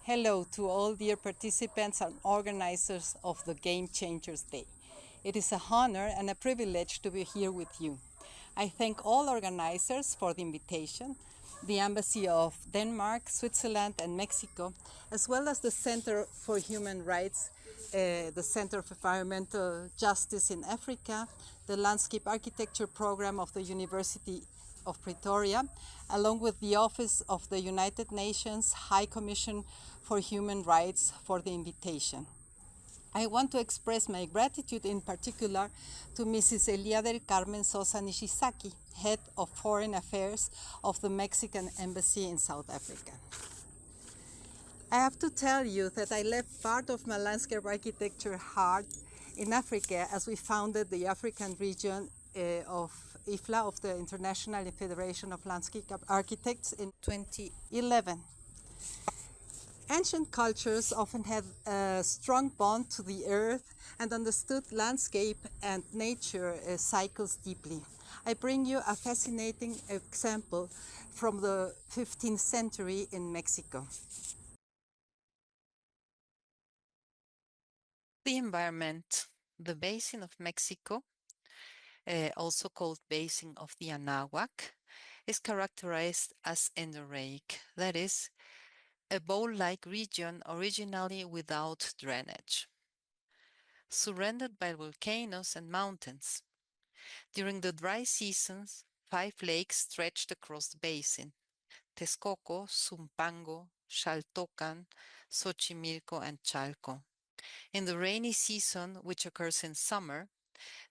Hello to all dear participants and organizers of the Game Changers Day. It is a honor and a privilege to be here with you. I thank all organizers for the invitation, the Embassy of Denmark, Switzerland, and Mexico, as well as the Center for Human Rights, the Center of Environmental Justice in Africa, the Landscape Architecture Program of the University of Pretoria, along with the Office of the United Nations High Commission for Human Rights for the invitation. I want to express my gratitude in particular to Mrs. Elia del Carmen Sosa Nishizaki, Head of Foreign Affairs of the Mexican Embassy in South Africa. I have to tell you that I left part of my landscape architecture heart in Africa as we founded the African region of IFLA, of the International Federation of Landscape Architects, in 2011. Ancient cultures often had a strong bond to the earth and understood landscape and nature cycles deeply. I bring you a fascinating example from the 15th century in Mexico. The environment, the Basin of Mexico, also called Basin of the Anahuac, is characterized as endorheic, that is, a bowl-like region originally without drainage, surrounded by volcanoes and mountains. During the dry seasons, 5 lakes stretched across the basin: Texcoco, Zumpango, Xaltocan, Xochimilco, and Chalco. In the rainy season, which occurs in summer,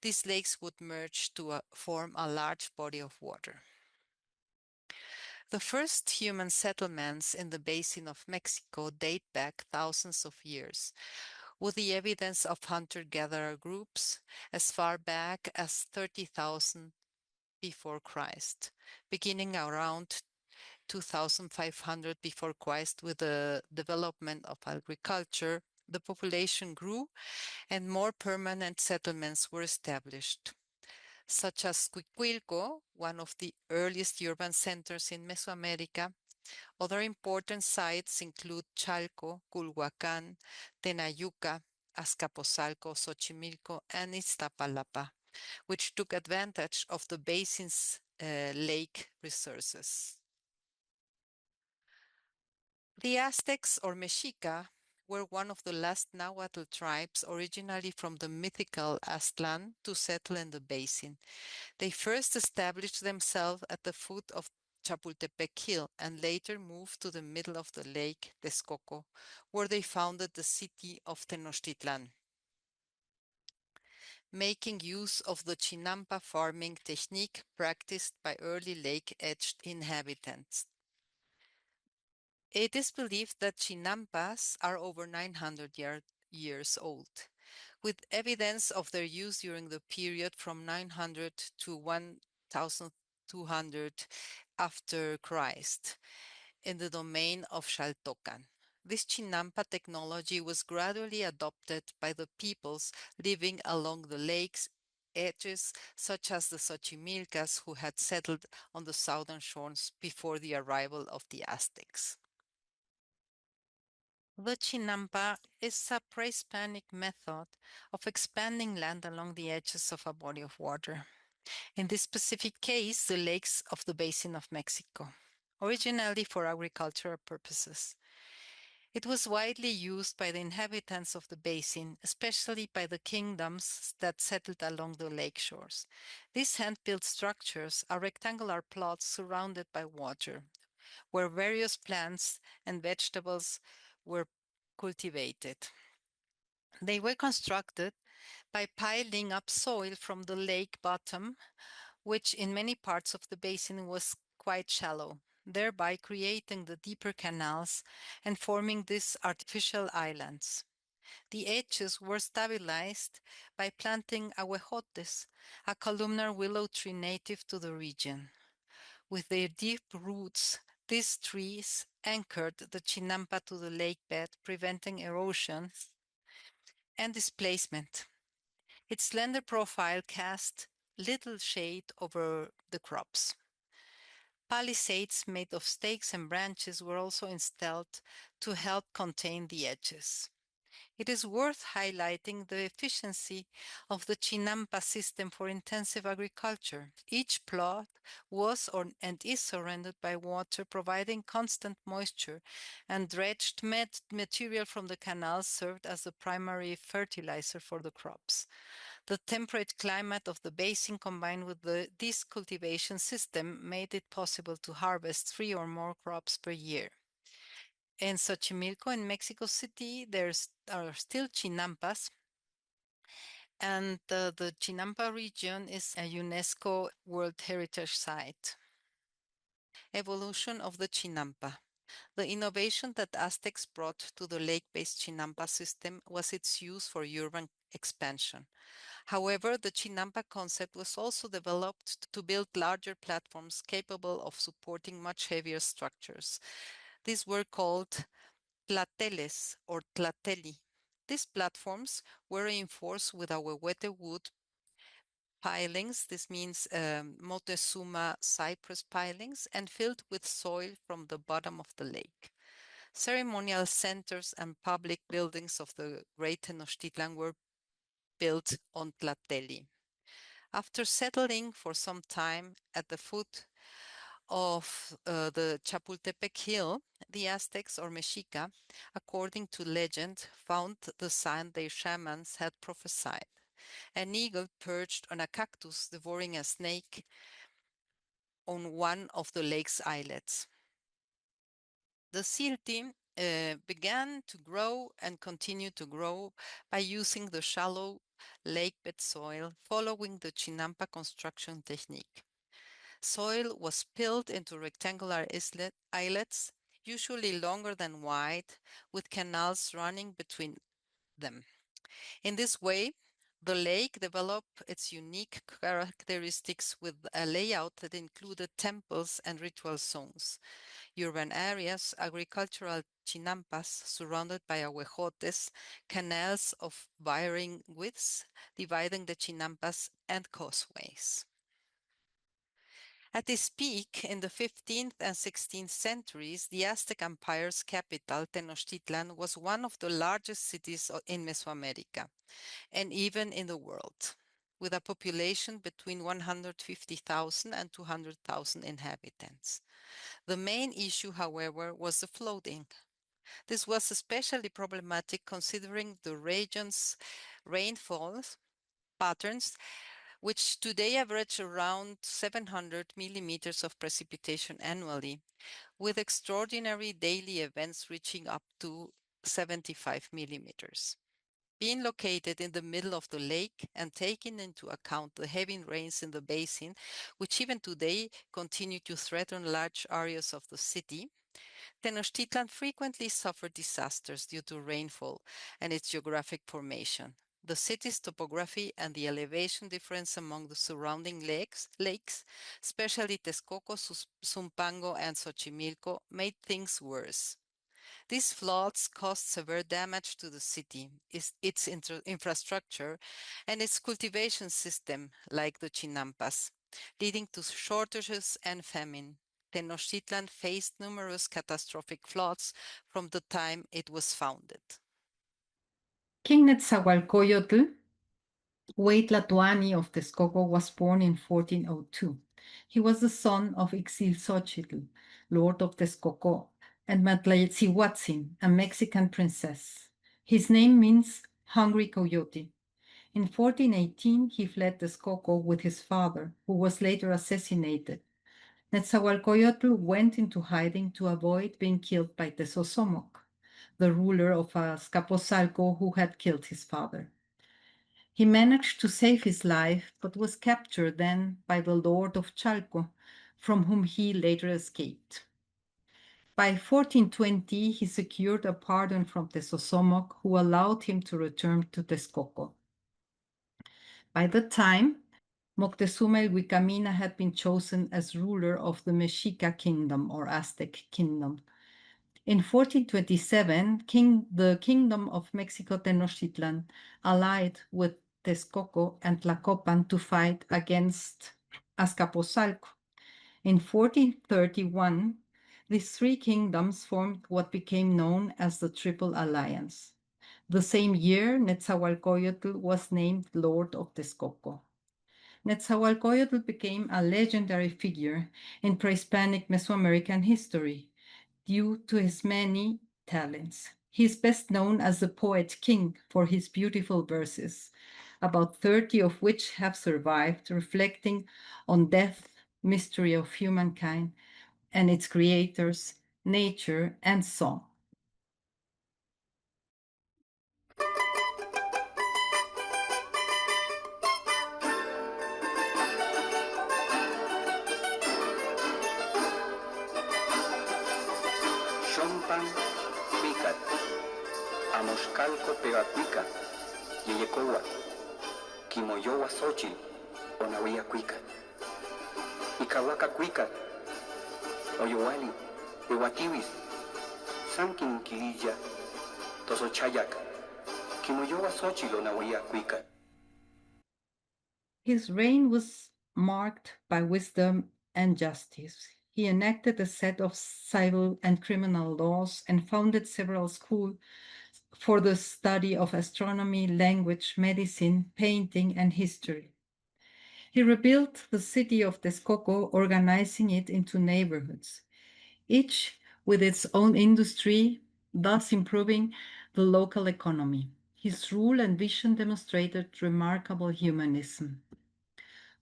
these lakes would merge to form a large body of water. The first human settlements in the basin of Mexico date back thousands of years, with the evidence of hunter-gatherer groups as far back as 30,000 before Christ, beginning around 2500 before Christ. With the development of agriculture, the population grew and more permanent settlements were established, such as Cuicuilco, one of the earliest urban centers in Mesoamerica. Other important sites include Chalco, Culhuacán, Tenayuca, Azcapotzalco, Xochimilco, and Iztapalapa, which took advantage of the basin's lake resources. The Aztecs, or Mexica, were one of the last Nahuatl tribes originally from the mythical Aztlan to settle in the basin. They first established themselves at the foot of Chapultepec Hill and later moved to the middle of the lake, Texcoco, where they founded the city of Tenochtitlan, making use of the chinampa farming technique practiced by early lake-edged inhabitants. It is believed that chinampas are over 900 years old, with evidence of their use during the period from 900 to 1200 after Christ in the domain of Xaltocan. This chinampa technology was gradually adopted by the peoples living along the lake's edges, such as the Xochimilcas, who had settled on the southern shores before the arrival of the Aztecs. The chinampa is a pre-Hispanic method of expanding land along the edges of a body of water. In this specific case, the lakes of the Basin of Mexico, originally for agricultural purposes. It was widely used by the inhabitants of the basin, especially by the kingdoms that settled along the lake shores. These hand-built structures are rectangular plots surrounded by water, where various plants and vegetables were cultivated. They were constructed by piling up soil from the lake bottom, which in many parts of the basin was quite shallow, thereby creating the deeper canals and forming these artificial islands. The edges were stabilized by planting ahuejotes, a columnar willow tree native to the region. With their deep roots, these trees anchored the chinampa to the lake bed, preventing erosion and displacement. Its slender profile cast little shade over the crops. Palisades made of stakes and branches were also installed to help contain the edges. It is worth highlighting the efficiency of the Chinampa system for intensive agriculture. Each plot was and is surrounded by water, providing constant moisture, and dredged material from the canals served as the primary fertilizer for the crops. The temperate climate of the basin combined with this cultivation system made it possible to harvest 3 or more crops per year. In Xochimilco, in Mexico City, there are still chinampas, and the Chinampa region is a UNESCO World Heritage Site. Evolution of the Chinampa. The innovation that Aztecs brought to the lake-based Chinampa system was its use for urban expansion. However, the Chinampa concept was also developed to build larger platforms capable of supporting much heavier structures. These were called tlateles or tlateli. These platforms were reinforced with ahuehuete wood pilings, this means Montezuma cypress pilings, and filled with soil from the bottom of the lake. Ceremonial centers and public buildings of the Great Tenochtitlan were built on tlateli. After settling for some time at the foot of the Chapultepec Hill, the Aztecs or Mexica, according to legend, found the sign their shamans had prophesied. An eagle perched on a cactus devouring a snake on one of the lake's islets. The silti began to grow and continued to grow by using the shallow lakebed soil following the Chinampa construction technique. Soil was filled into rectangular islets, usually longer than wide, with canals running between them. In this way, the lake developed its unique characteristics with a layout that included temples and ritual zones. Urban areas, agricultural chinampas surrounded by ahuejotes, canals of varying widths dividing the chinampas, and causeways. At its peak in the 15th and 16th centuries, the Aztec Empire's capital, Tenochtitlan, was one of the largest cities in Mesoamerica and even in the world, with a population between 150,000 and 200,000 inhabitants. The main issue, however, was the flooding. This was especially problematic considering the region's rainfall patterns, which today average around 700 millimeters of precipitation annually, with extraordinary daily events reaching up to 75 millimeters. Being located in the middle of the lake and taking into account the heavy rains in the basin, which even today continue to threaten large areas of the city, Tenochtitlan frequently suffered disasters due to rainfall and its geographic formation. The city's topography and the elevation difference among the surrounding lakes, especially Texcoco, Zumpango, and Xochimilco, made things worse. These floods caused severe damage to the city, its infrastructure, and its cultivation system, like the Chinampas, leading to shortages and famine. Tenochtitlan faced numerous catastrophic floods from the time it was founded. King Netzahualcóyotl, Hueytlatoani of Texcoco, was born in 1402. He was the son of Ixtlilxochitl, Lord of Texcoco, and Matlayetzihuatzin, a Mexican princess. His name means hungry coyote. In 1418, he fled Texcoco with his father, who was later assassinated. Netzahualcóyotl went into hiding to avoid being killed by Tezozomoc, the ruler of Azcapotzalco who had killed his father. He managed to save his life, but was captured then by the Lord of Chalco, from whom he later escaped. By 1420, he secured a pardon from Tezozomoc, who allowed him to return to Texcoco. By that time, Moctezuma Ilhuicamina had been chosen as ruler of the Mexica kingdom or Aztec kingdom. In 1427, the kingdom of Mexico Tenochtitlan allied with Texcoco and Tlacopan to fight against Azcapotzalco. In 1431, these three kingdoms formed what became known as the Triple Alliance. The same year, Netzahualcóyotl was named Lord of Texcoco. Netzahualcóyotl became a legendary figure in pre-Hispanic Mesoamerican history due to his many talents. He is best known as the poet king for his beautiful verses, about 30 of which have survived, reflecting on death, mystery of humankind, and its creators, nature, and song. Xompan picat, amoscalco pegacuica, yeyecoa, quimoyoa xochil, onawia cuica, icahuaca cuica, oyowali, pehuatiwis, sanquin quililla, tosochayac, quimoyoa xochil, onawia cuica. His reign was marked by wisdom and justice. He enacted a set of civil and criminal laws and founded several schools for the study of astronomy, language, medicine, painting, and history. He rebuilt the city of Texcoco, organizing it into neighborhoods, each with its own industry, thus improving the local economy. His rule and vision demonstrated remarkable humanism.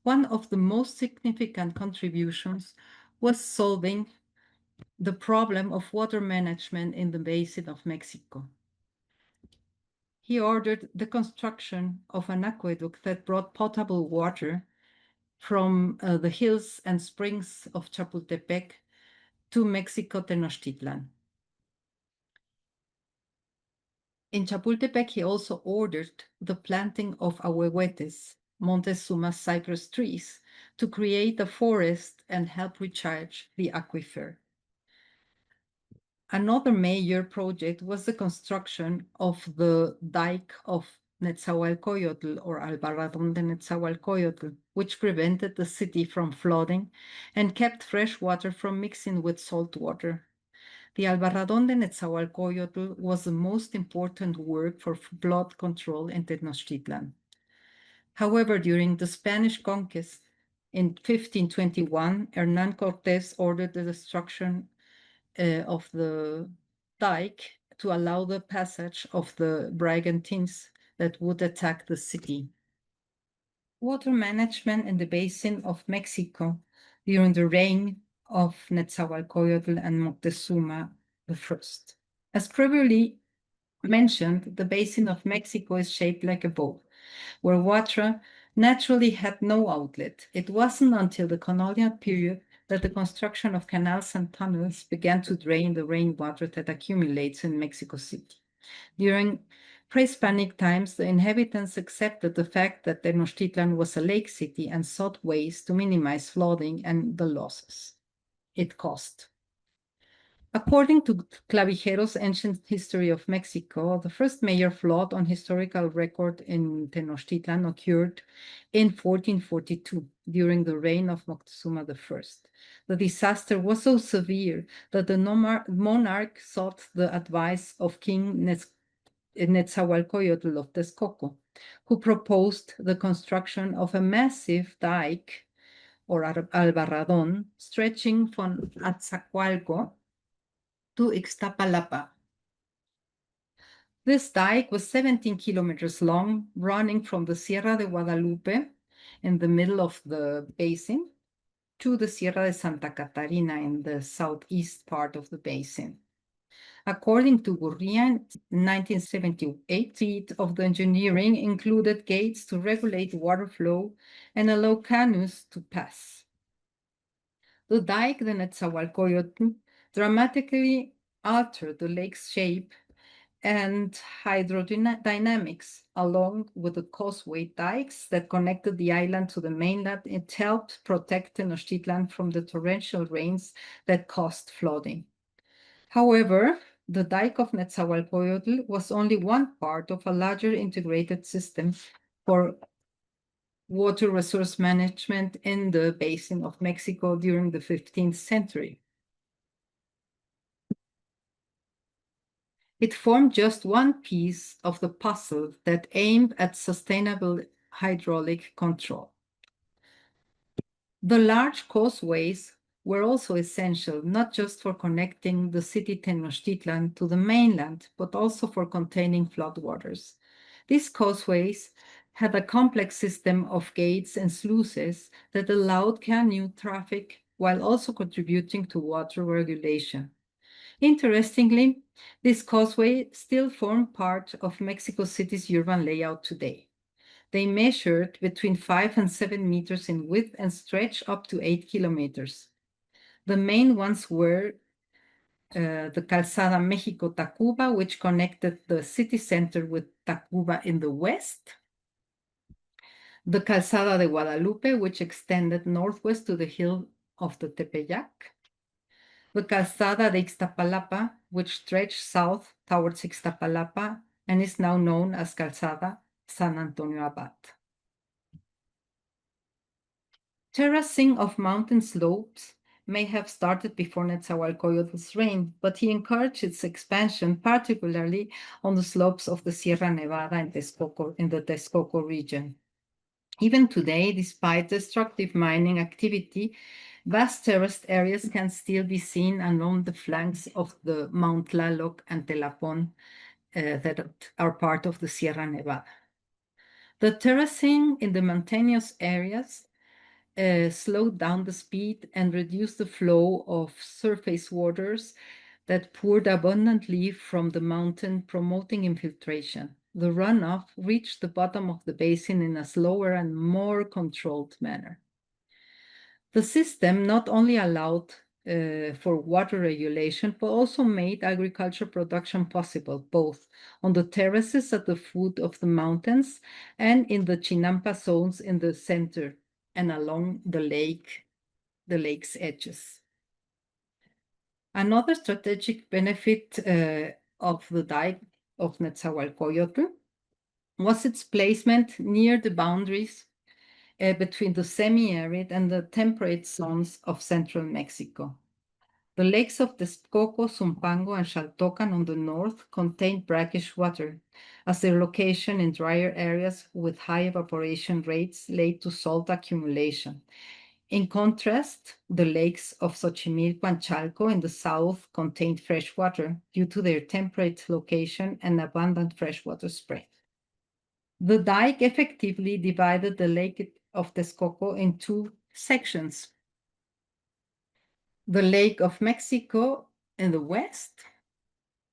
One of the most significant contributions was solving the problem of water management in the basin of Mexico. He ordered the construction of an aqueduct that brought potable water from the hills and springs of Chapultepec to Mexico Tenochtitlan. In Chapultepec, he also ordered the planting of ahuehuetes, Montezuma cypress trees, to create a forest and help recharge the aquifer. Another major project was the construction of the dike of Netzahualcóyotl, or Albarradón de Netzahualcóyotl, which prevented the city from flooding and kept fresh water from mixing with salt water. The Albarradón de Netzahualcóyotl was the most important work for flood control in Tenochtitlan. However, during the Spanish conquest in 1521, Hernán Cortés ordered the destruction of the dike to allow the passage of the brigantines that would attack the city. Water management in the basin of Mexico during the reign of Netzahualcóyotl and Moctezuma I. As previously mentioned, the basin of Mexico is shaped like a bowl, where water naturally had no outlet. It wasn't until the colonial period that the construction of canals and tunnels began to drain the rainwater that accumulates in Mexico City. During pre-Hispanic times, the inhabitants accepted the fact that Tenochtitlan was a lake city and sought ways to minimize flooding and the losses it caused. According to Clavijero's Ancient History of Mexico, the first major flood on historical record in Tenochtitlan occurred in 1442 during the reign of Moctezuma I. The disaster was so severe that the monarch sought the advice of King Netzahualcóyotl of Texcoco, who proposed the construction of a massive dike, or albarradón, stretching from Atzacoalco to Ixtapalapa. This dike was 17 kilometers long, running from the Sierra de Guadalupe in the middle of the basin to the Sierra de Santa Catarina in the southeast part of the basin. According to Gurria, in 1978, feet of the engineering included gates to regulate water flow and allow canoes to pass. The dike, the Netzahualcóyotl, dramatically altered the lake's shape and hydrodynamics, along with the causeway dikes that connected the island to the mainland. It helped protect Tenochtitlan from the torrential rains that caused flooding. However, the dike of Netzahualcóyotl was only one part of a larger integrated system for water resource management in the basin of Mexico during the 15th century. It formed just one piece of the puzzle that aimed at sustainable hydraulic control. The large causeways were also essential, not just for connecting the city Tenochtitlan to the mainland, but also for containing floodwaters. These causeways had a complex system of gates and sluices that allowed canoe traffic while also contributing to water regulation. Interestingly, this causeway still form part of Mexico City's urban layout today. They measured between 5 and 7 meters in width and stretched up to 8 kilometers. The main ones were the Calzada Mexico-Tacuba, which connected the city center with Tacuba in the west, the Calzada de Guadalupe, which extended northwest to the hill of the Tepeyac, the Calzada de Ixtapalapa, which stretched south towards Ixtapalapa and is now known as Calzada San Antonio Abad. Terracing of mountain slopes may have started before Netzahualcóyotl's reign, but he encouraged its expansion, particularly on the slopes of the Sierra Nevada in the Texcoco region. Even today, despite destructive mining activity, vast terraced areas can still be seen along the flanks of the Mount Tlaloc and Telapon that are part of the Sierra Nevada. The terracing in the mountainous areas slowed down the speed and reduced the flow of surface waters that poured abundantly from the mountain, promoting infiltration. The runoff reached the bottom of the basin in a slower and more controlled manner. The system not only allowed for water regulation, but also made agriculture production possible, both on the terraces at the foot of the mountains and in the Chinampa zones in the center and along the lake's edges. Another strategic benefit of the dike of Netzahualcóyotl was its placement near the boundaries between the semi-arid and the temperate zones of central Mexico. The lakes of Texcoco, Zumpango, and Xaltocan on the north contained brackish water, as their location in drier areas with high evaporation rates led to salt accumulation. In contrast, the lakes of Xochimilco and Chalco in the south contained fresh water due to their temperate location and abundant freshwater spread. The dike effectively divided the lake of Texcoco in two sections: the Lake of Mexico in the west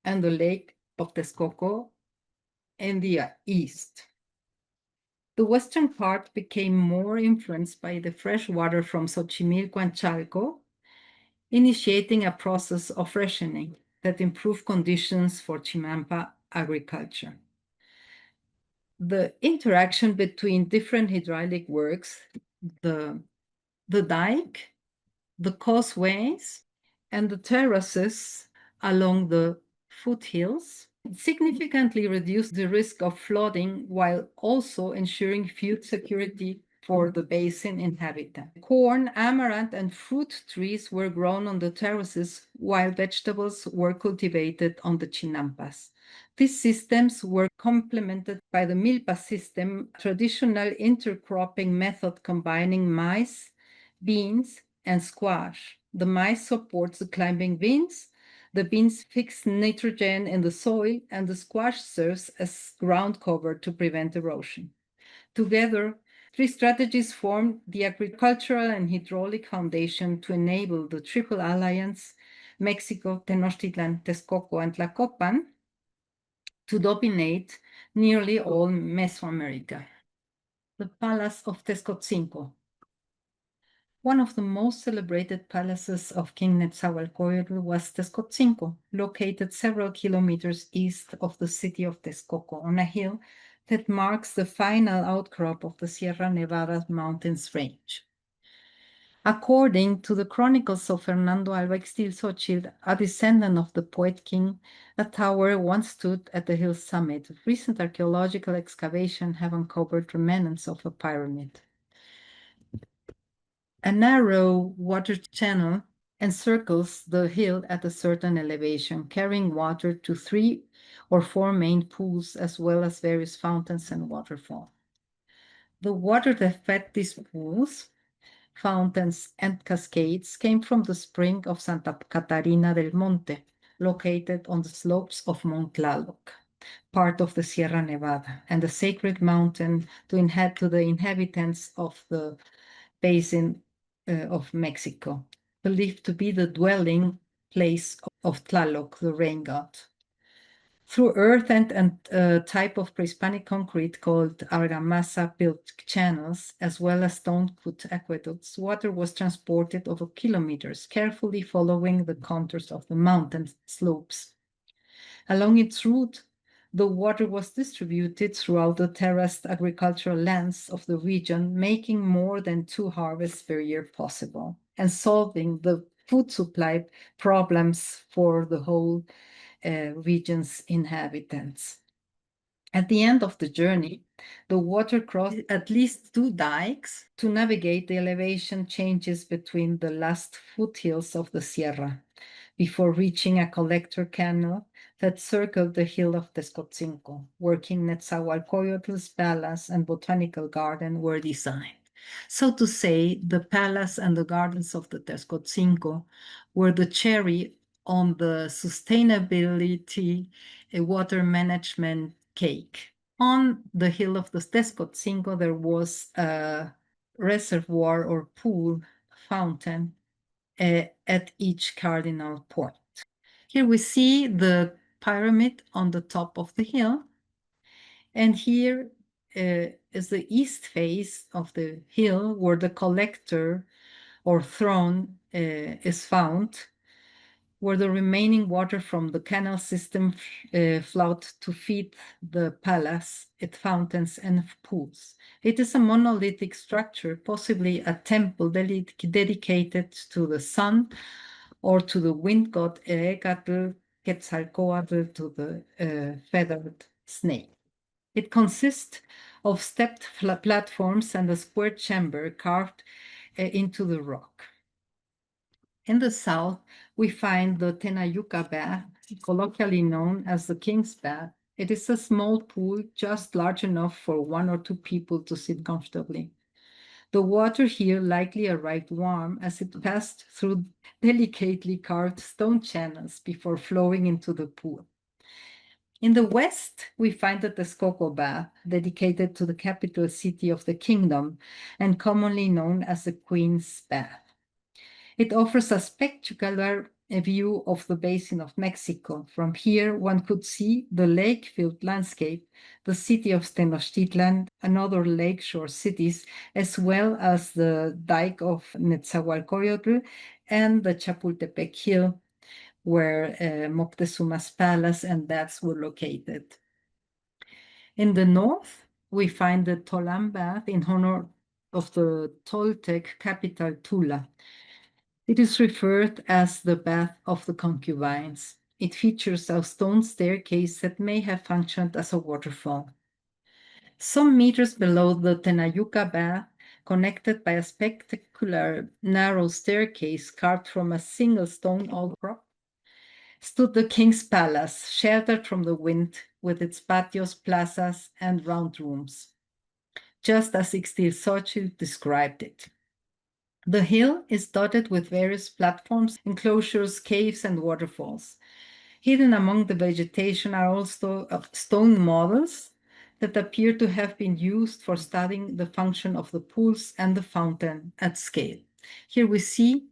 and the Lake of Texcoco in the east. The western part became more influenced by the fresh water from Xochimilco and Chalco, initiating a process of freshening that improved conditions for Chinampa agriculture. The interaction between different hydraulic works, the dike, the causeways, and the terraces along the foothills significantly reduced the risk of flooding while also ensuring food security for the basin inhabitants. Corn, amaranth, and fruit trees were grown on the terraces while vegetables were cultivated on the chinampas. These systems were complemented by the milpa system, a traditional intercropping method combining maize, beans, and squash. The maize supports the climbing beans, the beans fix nitrogen in the soil, and the squash serves as ground cover to prevent erosion. Together, three strategies formed the agricultural and hydraulic foundation to enable the Triple Alliance, Mexico, Tenochtitlan, Texcoco, and Tlacopan, to dominate nearly all Mesoamerica. The Palace of Texcoco. One of the most celebrated palaces of King Netzahualcóyotl was Texcoco, located several kilometers east of the city of Texcoco on a hill that marks the final outcrop of the Sierra Nevada mountains range. According to the chronicles of Fernando Alba Ixtlilxóchitl, a descendant of the poet king, a tower once stood at the hill's summit. Recent archaeological excavations have uncovered remnants of a pyramid. A narrow water channel encircles the hill at a certain elevation, carrying water to 3 or 4 main pools, as well as various fountains and waterfalls. The water that fed these pools, fountains, and cascades came from the spring of Santa Catarina del Monte, located on the slopes of Mount Tlaloc, part of the Sierra Nevada, and the sacred mountain to the inhabitants of the basin of Mexico, believed to be the dwelling place of Tlaloc, the rain god. Through earth and a type of pre-Hispanic concrete called argamasa-built channels, as well as stone-cut aqueducts, water was transported over kilometers, carefully following the contours of the mountain slopes. Along its route, the water was distributed throughout the terraced agricultural lands of the region, making more than 2 harvests per year possible and solving the food supply problems for the whole region's inhabitants. At the end of the journey, the water crossed at least 2 dikes to navigate the elevation changes between the last foothills of the Sierra, before reaching a collector canal that circled the hill of Tezcotzinco, where King Netzahualcóyotl's palace and botanical garden were designed. So to say, the palace and the gardens of the Tezcotzinco were the cherry on the sustainability water management cake. On the hill of the Tezcotzinco, there was a reservoir or pool fountain at each cardinal point. Here we see the pyramid on the top of the hill, and here is the east face of the hill where the collector or throne is found, where the remaining water from the canal system flowed to feed the palace, its fountains and pools. It is a monolithic structure, possibly a temple dedicated to the sun or to the wind god Ecatl, Quetzalcoatl, to the feathered snake. It consists of stepped platforms and a square chamber carved into the rock. In the south, we find the Tenayuca Bath, colloquially known as the King's Bath. It is a small pool just large enough for 1 or 2 people to sit comfortably. The water here likely arrived warm as it passed through delicately carved stone channels before flowing into the pool. In the west, we find the Texcoco Bath, dedicated to the capital city of the kingdom and commonly known as the Queen's Bath. It offers a spectacular view of the basin of Mexico. From here, one could see the lake-filled landscape, the city of Tenochtitlan, and other lakeshore cities, as well as the dike of Netzahualcóyotl and the Chapultepec Hill, where Moctezuma's palace and baths were located. In the north, we find the Tolan Bath in honor of the Toltec capital Tula. It is referred as the Bath of the Concubines. It features a stone staircase that may have functioned as a waterfall. Some meters below the Tenayuca Bath, connected by a spectacular narrow staircase carved from a single stone outcrop, stood the king's palace, sheltered from the wind, with its patios, plazas, and round rooms, just as Ixtlilxóchitl described it. The hill is dotted with various platforms, enclosures, caves, and waterfalls. Hidden among the vegetation are also stone models that appear to have been used for studying the function of the pools and the fountain at scale. Here we see,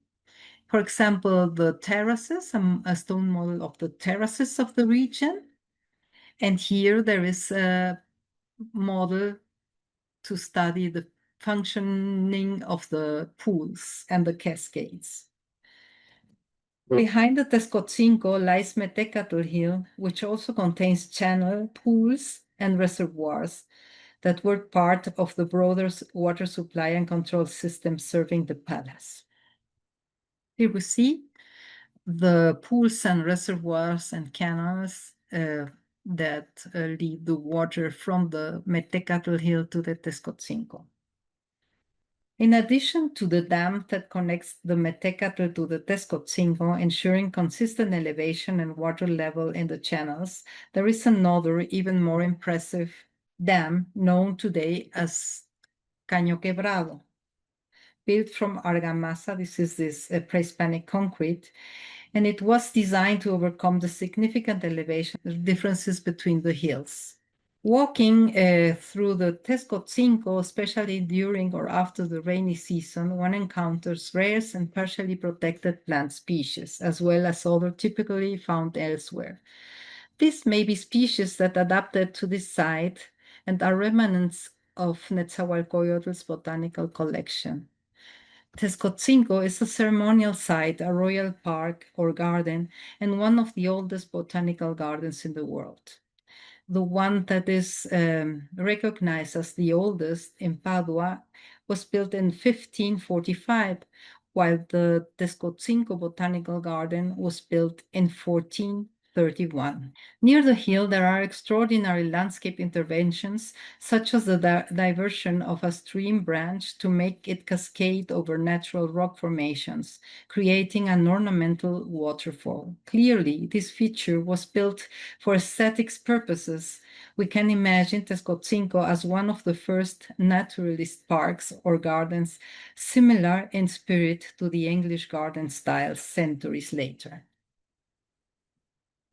for example, the terraces, a stone model of the terraces of the region. And here there is a model to study the functioning of the pools and the cascades. Behind the Tezcotzinco lies Metecatl Hill, which also contains channel, pools, and reservoirs that were part of the broader water supply and control system serving the palace. Here we see the pools and reservoirs and canals that lead the water from the Metecatl Hill to the Tezcotzinco. In addition to the dam that connects the Metecatl to the Tezcotzingo, ensuring consistent elevation and water level in the channels, there is another, even more impressive dam known today as Caño Quebrado. Built from argamasa, this is pre-Hispanic concrete, and it was designed to overcome the significant elevation differences between the hills. Walking through the Tezcotzingo, especially during or after the rainy season, one encounters rare and partially protected plant species, as well as other typically found elsewhere. These may be species that adapted to this site and are remnants of Netzahualcóyotl's botanical collection. Tezcotzingo is a ceremonial site, a royal park or garden, and one of the oldest botanical gardens in the world. The one that is recognized as the oldest in Padua was built in 1545, while the Tezcotzingo Botanical Garden was built in 1431. Near the hill, there are extraordinary landscape interventions, such as the diversion of a stream branch to make it cascade over natural rock formations, creating an ornamental waterfall. Clearly, this feature was built for aesthetics purposes. We can imagine Tezcotzingo as one of the first naturalist parks or gardens, similar in spirit to the English garden style centuries later.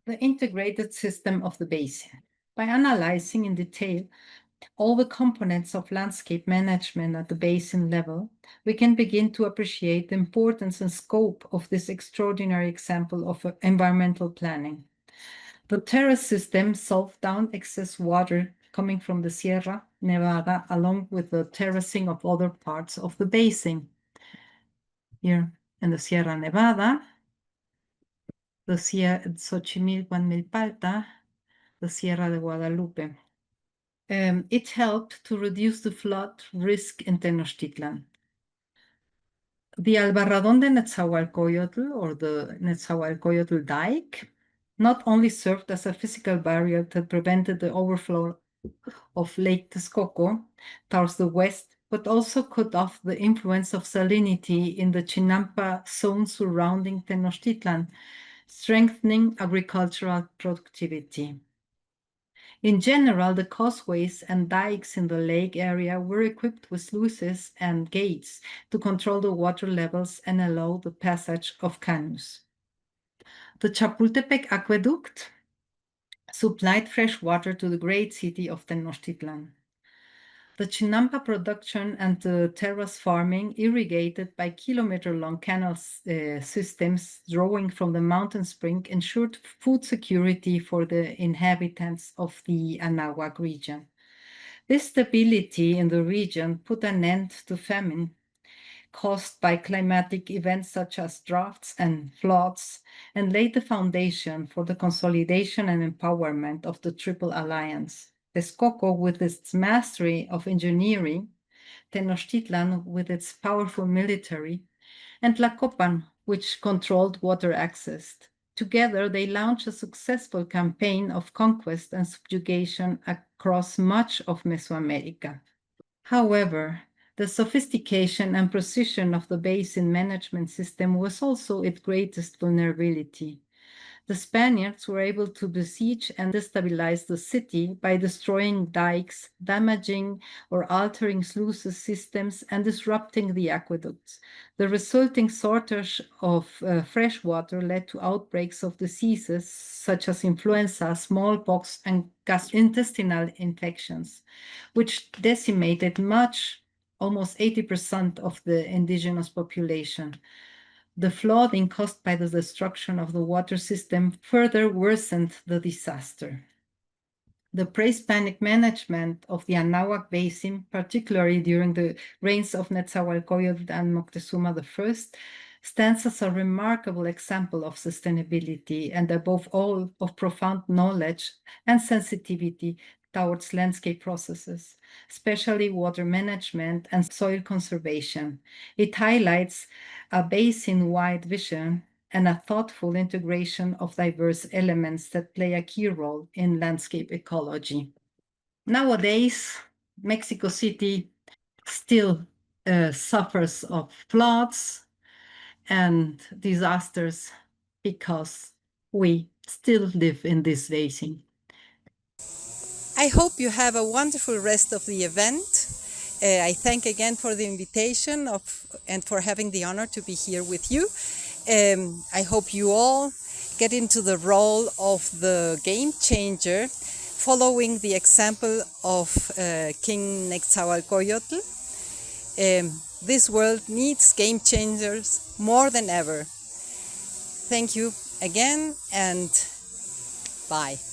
The integrated system of the basin. By analyzing in detail all the components of landscape management at the basin level, we can begin to appreciate the importance and scope of this extraordinary example of environmental planning. The terrace system solved down excess water coming from the Sierra Nevada, along with the terracing of other parts of the basin. Here in the Sierra Nevada, the Xochimilco-Milpalta, the Sierra de Guadalupe. It helped to reduce the flood risk in Tenochtitlan. The Albarradón de Netzahualcóyotl, or the Netzahualcóyotl dike, not only served as a physical barrier that prevented the overflow of Lake Texcoco towards the west, but also cut off the influence of salinity in the Chinampa zone surrounding Tenochtitlan, strengthening agricultural productivity. In general, the causeways and dikes in the lake area were equipped with sluices and gates to control the water levels and allow the passage of canoes. The Chapultepec aqueduct supplied fresh water to the great city of Tenochtitlan. The Chinampa production and the terrace farming, irrigated by kilometer-long canal systems drawing from the mountain spring, ensured food security for the inhabitants of the Anahuac region. This stability in the region put an end to famine caused by climatic events such as droughts and floods, and laid the foundation for the consolidation and empowerment of the Triple Alliance. Texcoco, with its mastery of engineering, Tenochtitlan, with its powerful military, and Tlacopan, which controlled water access. Together, they launched a successful campaign of conquest and subjugation across much of Mesoamerica. However, the sophistication and precision of the basin management system was also its greatest vulnerability. The Spaniards were able to besiege and destabilize the city by destroying dikes, damaging or altering sluice systems, and disrupting the aqueducts. The resulting shortage of fresh water led to outbreaks of diseases such as influenza, smallpox, and gastrointestinal infections, which decimated almost 80% of the indigenous population. The flooding caused by the destruction of the water system further worsened the disaster. The pre-Hispanic management of the Anahuac Basin, particularly during the reigns of Netzahualcóyotl and Moctezuma I, stands as a remarkable example of sustainability and, above all, of profound knowledge and sensitivity towards landscape processes, especially water management and soil conservation. It highlights a basin-wide vision and a thoughtful integration of diverse elements that play a key role in landscape ecology. Nowadays, Mexico City still suffers of floods and disasters because we still live in this basin. I hope you have a wonderful rest of the event. I thank again for the invitation and for having the honor to be here with you. I hope you all get into the role of the game changer, following the example of King Netzahualcóyotl. This world needs game changers more than ever. Thank you again, and bye.